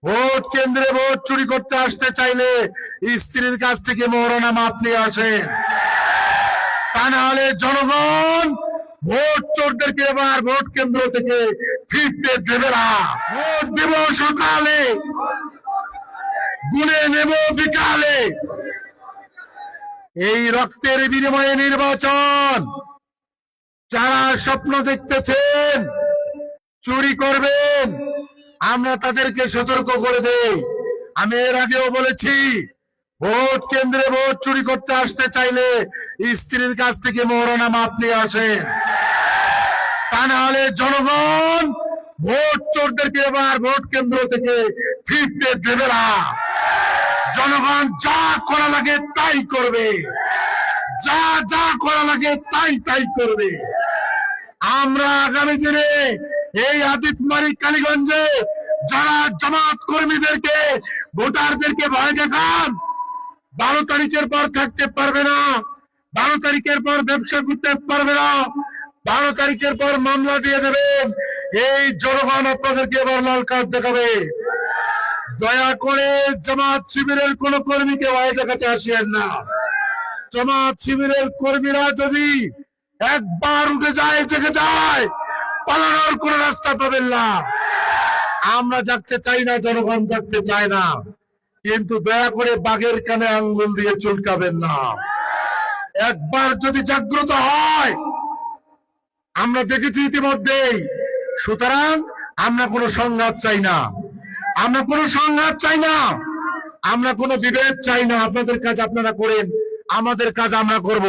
Vote কেন্দ্রে vote চুরি করতে আসতে চাইলে স্ত্রীর কাছ থেকে মোহরনামা আপনি আসেন, তা না হলে জনগণ ভোট চোরদেরকে এবার ভোট কেন্দ্র থেকে ফিরতে দেবে না। ভোট দেব সকালে, গুনে নেব বিকালে। এই রক্তের বিনিময়ে নির্বাচন। যারা স্বপ্ন দেখতেছেন চুরি করবেন, আমরা তাদেরকে সতর্ক করে দেই। আমি এর আগেও বলেছি, ভোট কেন্দ্রে ভোট চুরি করতে আসতে চাইলে স্ত্রীর কাছ থেকে মোহরনামা আপনি আসেন, তা না হলে জনগণ ভোট চোরদেরকে এবার ভোট কেন্দ্র থেকে ফিরতে দেবে না। জনগণ যা করা লাগে তাই করবে, যা যা করা লাগে তাই তাই করবে। আমরা আগামী দিনে এই আদিতমারি কালীগঞ্জে যারা জামাত কর্মীদেরকে ভোটারদেরকে ভয় দেখান, 12 তারিখের পর থাকতে পারবে না, 12 তারিখের পর ব্যবসা করতে পারবে না, 12 তারিখের পর মামলা দিয়ে দেবেন, এই জনগণ আপনাদেরকে এবার লাল কার্ড দেখাবে। দয়া করে জামাত শিবিরের কোন কর্মীকে ভয় দেখাতে আসিয়েন না। জামাত শিবিরের কর্মীরা যদি একবার উঠে যায়, জেগে যায়, পালানোর কোন রাস্তা পাবেন না। আমরা জাগতে চাই না, জনগণ জাগতে চায় না, কিন্তু দয়া করে বাঘের কানে আঙ্গুল দিয়ে চুলকাবেন না। একবার যদি জাগ্রত হয়, আমরা দেখেছি ইতিমধ্যেই। সুতরাং আমরা কোনো সংঘাত চাই না, আমরা কোনো সংঘাত চাই না, আমরা কোনো বিভেদ চাই না। আপনাদের কাজ আপনারা করেন, আমাদের কাজ আমরা করব।